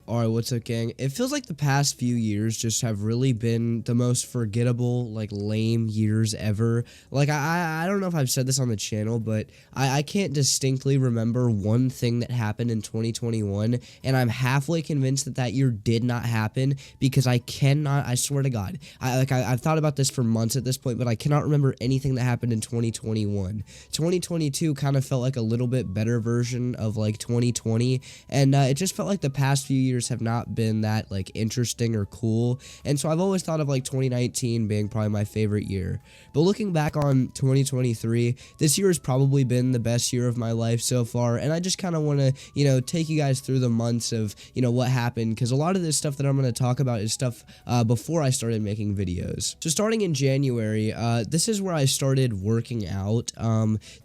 Alright, what's up, gang? It feels like the past few years just have really been the most forgettable, like, lame years ever. Like, I don't know if I've said this on the channel, but I can't distinctly remember one thing that happened in 2021, and I'm halfway convinced that that year did not happen, because I cannot, I swear to God, I've thought about this for months at this point, but I cannot remember anything that happened in 2021. 2022 kind of felt like a little bit better version of, like, 2020, and it just felt like the past few years have not been that, like, interesting or cool, and so I've always thought of, like, 2019 being probably my favorite year. But looking back on 2023, this year has probably been the best year of my life so far, and I just kind of want to, take you guys through the months of, what happened, because a lot of this stuff that I'm going to talk about is stuff before I started making videos. So starting in January, this is where I started working out.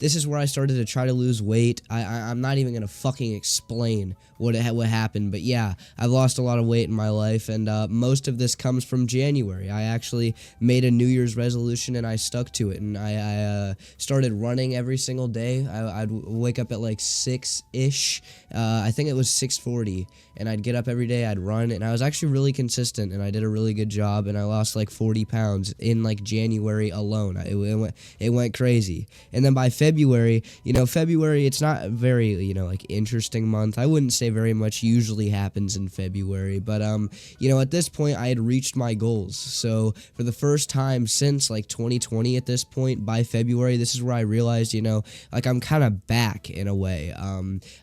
This is where I started to try to lose weight. I'm not even going to fucking explain what happened, but yeah, I've lost a lot of weight in my life, and most of this comes from January. I actually made a New Year's resolution, and I stuck to it, and I started running every single day. I'd wake up at like 6-ish, I think it was 6:40, and I'd get up every day, I'd run, and I was actually really consistent, and I did a really good job, and I lost like 40 pounds in like January alone. It went crazy. And then by February, February, it's not a very, like, interesting month. I wouldn't say very much usually happens in February, but at this point I had reached my goals. So for the first time since like 2020 at this point, by February, this is where I realized, like, I'm kind of back in a way.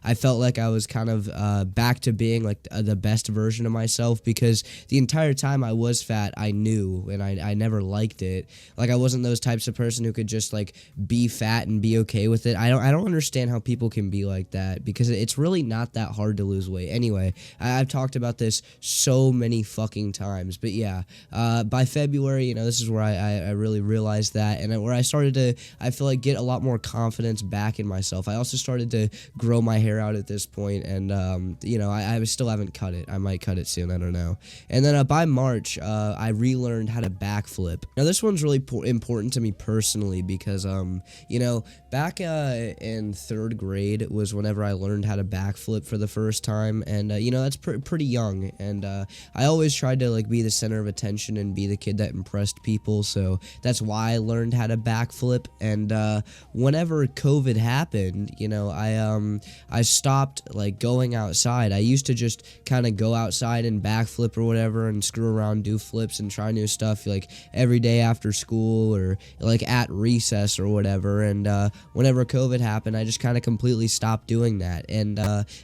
I felt like I was kind of back to being like the best version of myself, because the entire time I was fat, I knew, and I never liked it. Like, I wasn't those types of person who could just like be fat and be okay with it. I don't understand how people can be like that, because it's really not that hard to lose weight. Anyway, I've talked about this so many fucking times, but yeah, by February, this is where I really realized that, and where I started to, I feel like, get a lot more confidence back in myself. I also started to grow my hair out at this point, and I still haven't cut it. I might cut it soon, I don't know. And then by March, I relearned how to backflip. Now this one's really important to me personally, because back in 3rd grade was whenever I learned how to backflip for the first time, and that's pretty young, and I always tried to like be the center of attention and be the kid that impressed people, so that's why I learned how to backflip. And whenever COVID happened, I stopped like going outside. I used to just kind of go outside and backflip or whatever, and screw around, do flips, and try new stuff like every day after school, or like at recess or whatever. And whenever COVID happened, I just kind of completely stopped doing that. And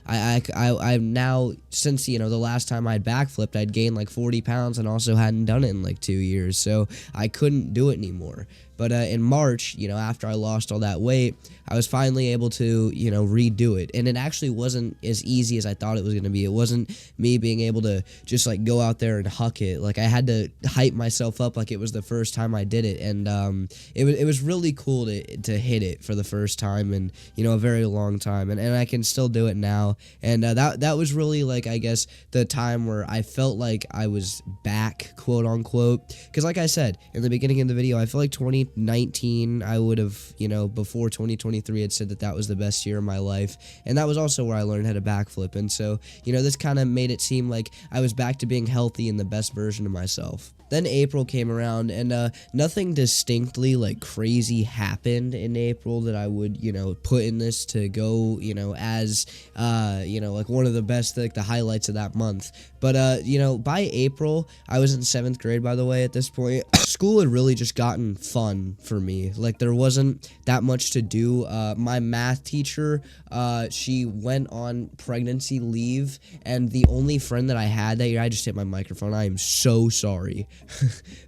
I'm now, since the last time I'd backflipped, I'd gained like 40 pounds and also hadn't done it in like 2 years, so I couldn't do it anymore. But in March, after I lost all that weight, I was finally able to, redo it. And it actually wasn't as easy as I thought it was going to be. It wasn't me being able to just, like, go out there and huck it. Like, I had to hype myself up like it was the first time I did it. And it was really cool to hit it for the first time in, a very long time. And I can still do it now. And that was really, like, I guess, the time where I felt like I was back, quote unquote. Because like I said in the beginning of the video, I feel like 2019, I would have, before 2023 had said that was the best year of my life, and that was also where I learned how to backflip. And so, this kind of made it seem like I was back to being healthy and the best version of myself. Then April came around, and nothing distinctly like crazy happened in April that I would, put in this to go, as, like one of the best, like the highlights of that month. But, by April, I was in 7th grade, by the way, at this point. School had really just gotten fun for me. Like, there wasn't that much to do. My math teacher, she went on pregnancy leave, and the only friend that I had that year, I just hit my microphone, I am so sorry.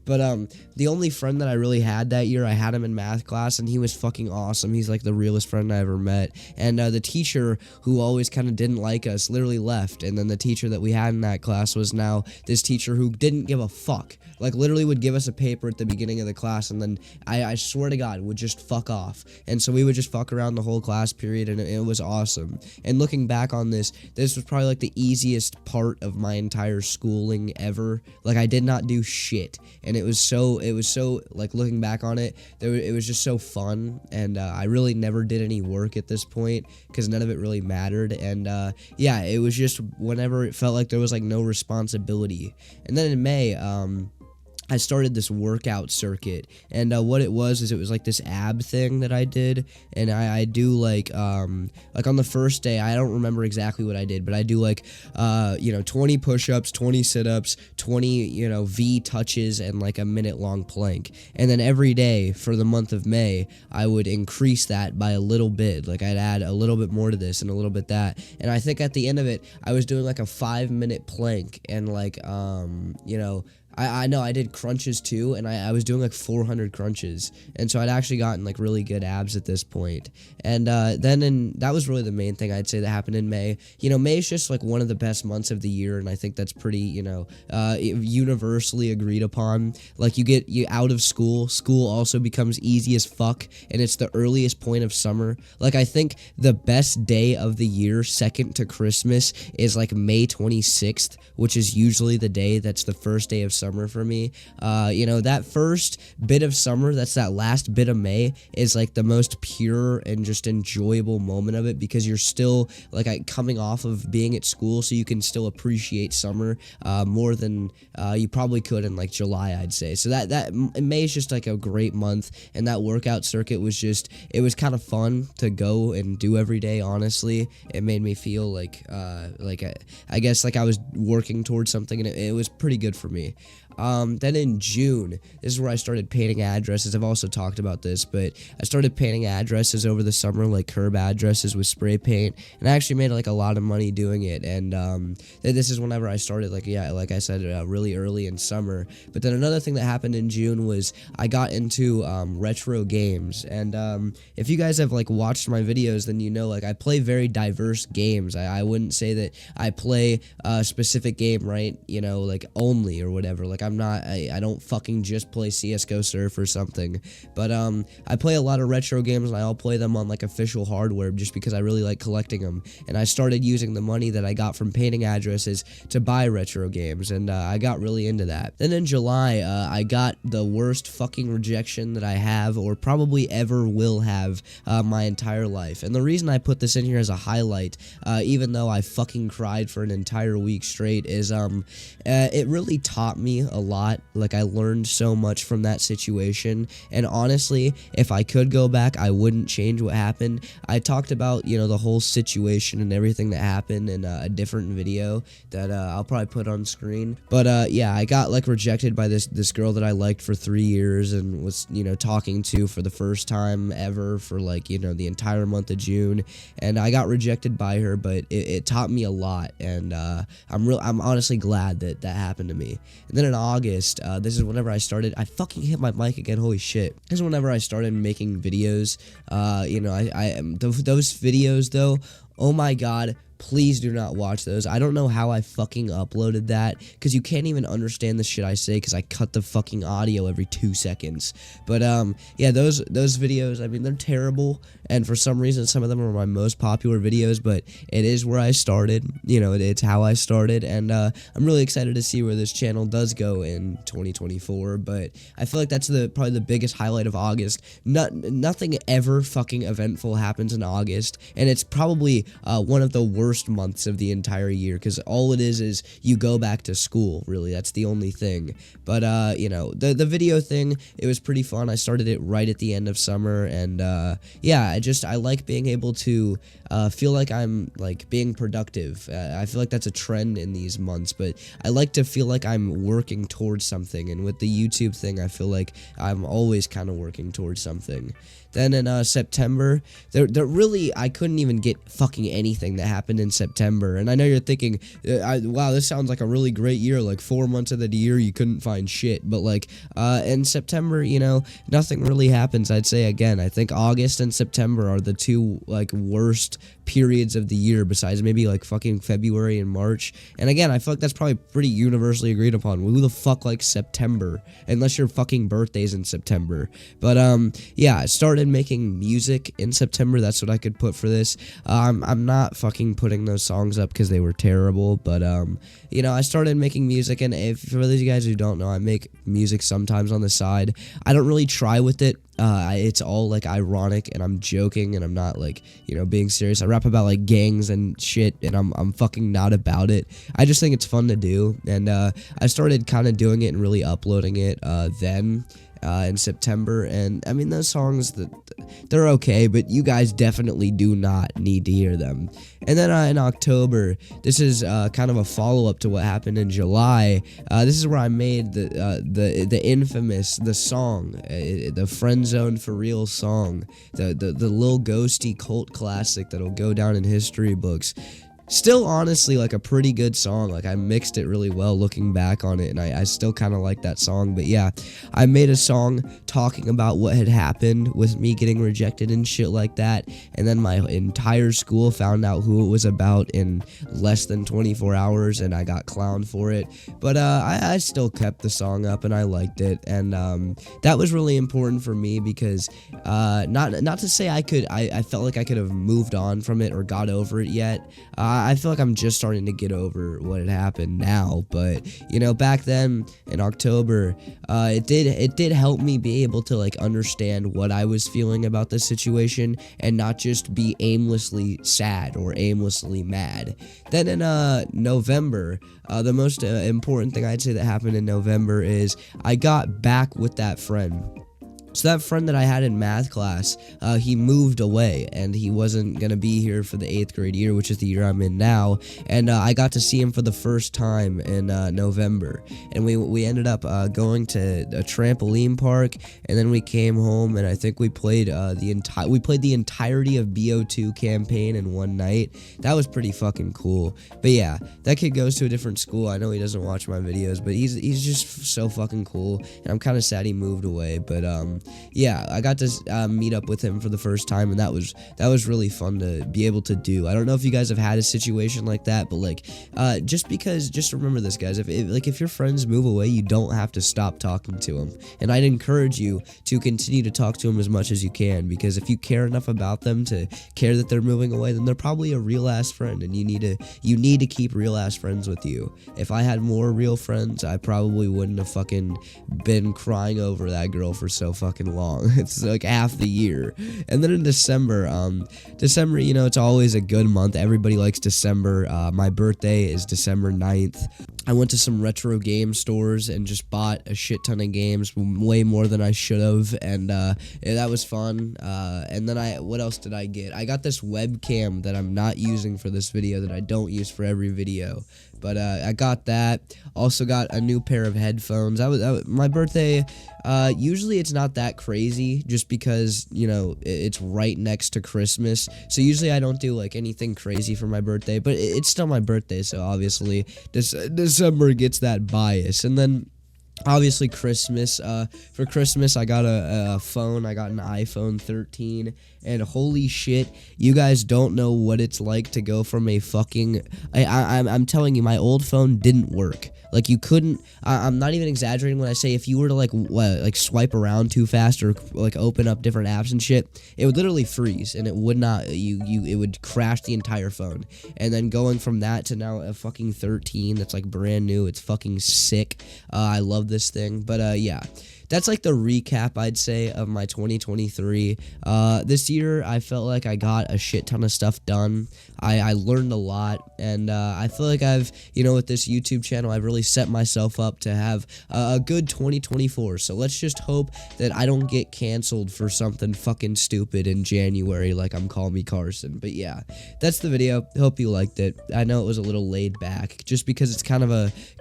But the only friend that I really had that year, I had him in math class, and he was fucking awesome. He's like the realest friend I ever met. And the teacher, who always kind of didn't like us, literally left. And then the teacher that we had in that class was now this teacher who didn't give a fuck. Like, literally would give us a paper at the beginning of the class and then I swear to God, would just fuck off. And so we would just fuck around the whole class period, and it was awesome. And looking back on this was probably like the easiest part of my entire schooling ever. Like, I did not do shit, and it was so like, looking back on it, it was just so fun. And I really never did any work at this point because none of it really mattered. And yeah, it was just whenever it felt like there was like no responsibility. And then in May, I started this workout circuit, and what it was is it was like this ab thing that I did, and I do like on the first day, I don't remember exactly what I did, but I do like 20 push-ups, 20 sit-ups, 20 V touches, and like a minute-long plank. And then every day for the month of May, I would increase that by a little bit. Like, I'd add a little bit more to this and a little bit that, and I think at the end of it, I was doing like a 5-minute plank, and like I know I did crunches too, and I was doing like 400 crunches, and so I'd actually gotten like really good abs at this point. And that was really the main thing I'd say that happened in May. May is just like one of the best months of the year, and I think that's pretty universally agreed upon. Like, you out of school also becomes easy as fuck, and it's the earliest point of summer. Like, I think the best day of the year, second to Christmas, is like May 26th, which is usually the day that's the first day of summer for me. That first bit of summer, that's that last bit of May, is like the most pure and just enjoyable moment of it, because you're still like coming off of being at school, so you can still appreciate summer more than you probably could in like July, I'd say. So that May is just like a great month, and that workout circuit was it was kind of fun to go and do every day. Honestly, it made me feel like I guess like I was working towards something, and it was pretty good for me. Then in June, this is where I started painting addresses. I've also talked about this, but I started painting addresses over the summer, like curb addresses with spray paint, and I actually made like a lot of money doing it. And this is whenever I started, like I said, really early in summer. But then another thing that happened in June was I got into retro games. And if you guys have like watched my videos, then like I play very diverse games. I wouldn't say that I play a specific game, right? Like only or whatever. Like, I don't fucking just play CSGO Surf or something, but I play a lot of retro games, and I'll play them on like official hardware just because I really like collecting them. And I started using the money that I got from painting addresses to buy retro games, and I got really into that. Then in July, I got the worst fucking rejection that I have or probably ever will have my entire life. And the reason I put this in here as a highlight, even though I fucking cried for an entire week straight, is it really taught me a lot. Like, I learned so much from that situation, and honestly, if I could go back, I wouldn't change what happened. I talked about the whole situation and everything that happened in a different video that I'll probably put on screen. But yeah, I got like rejected by this girl that I liked for 3 years and was talking to for the first time ever for like the entire month of June, and I got rejected by her, but it taught me a lot, and I'm honestly glad that happened to me. And then in August, this is whenever I fucking hit my mic again, holy shit. This is whenever I started making videos. Those videos though, oh my god, please do not watch those. I don't know how I fucking uploaded that, because you can't even understand the shit I say, because I cut the fucking audio every 2 seconds. But yeah, those videos, I mean, they're terrible, and for some reason, some of them are my most popular videos, but it is where I started. It's how I started, and I'm really excited to see where this channel does go in 2024, but I feel like that's probably the biggest highlight of August. Nothing ever fucking eventful happens in August, and it's probably one of the worst months of the entire year, because all it is you go back to school, really. That's the only thing. But the video thing, it was pretty fun. I started it right at the end of summer, and yeah, I like being able to feel like I'm like being productive. I feel like that's a trend in these months, but I like to feel like I'm working towards something, and with the YouTube thing, I feel like I'm always kind of working towards something. Then in September, there really, I couldn't even get fucking anything that happened happened in September. And I know you're thinking, wow, this sounds like a really great year. Like 4 months of the year, you couldn't find shit. But like in September, you know, nothing really happens. I'd say again, I think August and September are the two like worst periods of the year, besides maybe like fucking February and March. And again, I feel like that's probably pretty universally agreed upon. Who the fuck likes September? Unless your fucking birthday's in September. But yeah, I started making music in September. That's what I could put for this. I'm not fucking putting those songs up because they were terrible, but you know, I started making music, and if for those of you guys who don't know, I make music sometimes on the side. I don't really try with it. It's all like ironic, and I'm joking, and I'm not like, you know, being serious. I rap about like gangs and shit, and I'm fucking not about it. I just think it's fun to do, and I started kind of doing it and really uploading it then in September. And I mean, those songs, they're okay, but you guys definitely do not need to hear them. And then in October, this is kind of a follow-up to what happened in July. This is where I made the infamous, the song, the Friend Zone for Real song, the Lil Ghosty cult classic that'll go down in history books. Still, honestly, like a pretty good song. Like, I mixed it really well looking back on it, and I still kind of like that song. But yeah, I made a song talking about what had happened with me getting rejected and shit like that, and then my entire school found out who it was about in less than 24 hours, and I got clowned for it. But I still kept the song up, and I liked it, and that was really important for me because not to say I felt like I could have moved on from it or got over it yet. I feel like I'm just starting to get over what had happened now, but you know, back then in October, it did help me be able to like understand what I was feeling about the situation and not just be aimlessly sad or aimlessly mad. Then in November, the most important thing I'd say that happened in November is I got back with that friend. So that friend that I had in math class, he moved away, and he wasn't going to be here for the 8th grade year, which is the year I'm in now, and I got to see him for the first time in November, and we ended up going to a trampoline park, and then we came home, and I think we played the entirety of BO2 campaign in one night. That was pretty fucking cool. But yeah, that kid goes to a different school. I know he doesn't watch my videos, but he's just so fucking cool, and I'm kind of sad he moved away, but yeah, I got to meet up with him for the first time, and that was really fun to be able to do. I don't know if you guys have had a situation like that, but like just remember this, guys. If your friends move away, you don't have to stop talking to them, and I'd encourage you to continue to talk to them as much as you can, because if you care enough about them to care that they're moving away, then they're probably a real ass friend, and you need to keep real ass friends with you. If I had more real friends, I probably wouldn't have fucking been crying over that girl for so fucking long. It's like half the year. And then in December, you know, it's always a good month. Everybody likes December. My birthday is December 9th. I went to some retro game stores and just bought a shit ton of games, way more than I should have, and yeah, that was fun. And then what else did I get? I got this webcam that I'm not using for this video, that I don't use for every video, but I got that. Also got a new pair of headphones. That was my birthday. Usually it's not that crazy, just because, you know, it's right next to Christmas, so usually I don't do like anything crazy for my birthday, but it's still my birthday, so obviously December gets that bias. And then obviously Christmas, for Christmas I got a phone. I got an iPhone 13, and holy shit, you guys don't know what it's like to go from a fucking I'm telling you, my old phone didn't work. Like, you couldn't, I'm not even exaggerating when I say if you were to like swipe around too fast or like open up different apps and shit, it would literally freeze, and it would not, it would crash the entire phone. And then going from that to now a fucking 13 that's like brand new, it's fucking sick. I love this thing. But yeah, that's like the recap, I'd say, of my 2023. This year, I felt like I got a shit ton of stuff done. I learned a lot, and I feel like I've, you know, with this YouTube channel, I've really set myself up to have a good 2024. So let's just hope that I don't get canceled for something fucking stupid in January like I'm Call Me Carson. But yeah, that's the video. Hope you liked it. I know it was a little laid back, just because it's kind of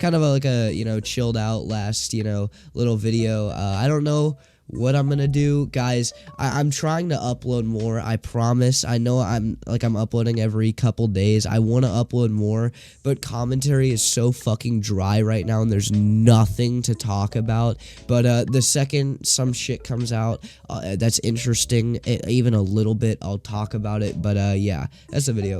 like a, you know, chilled out last, you know, little video. I don't know what I'm gonna do, guys, I'm trying to upload more. I promise. I know I'm uploading every couple days. I want to upload more, but commentary is so fucking dry right now, and there's nothing to talk about. But the second some shit comes out that's interesting, even a little bit, I'll talk about it. But yeah, that's the video.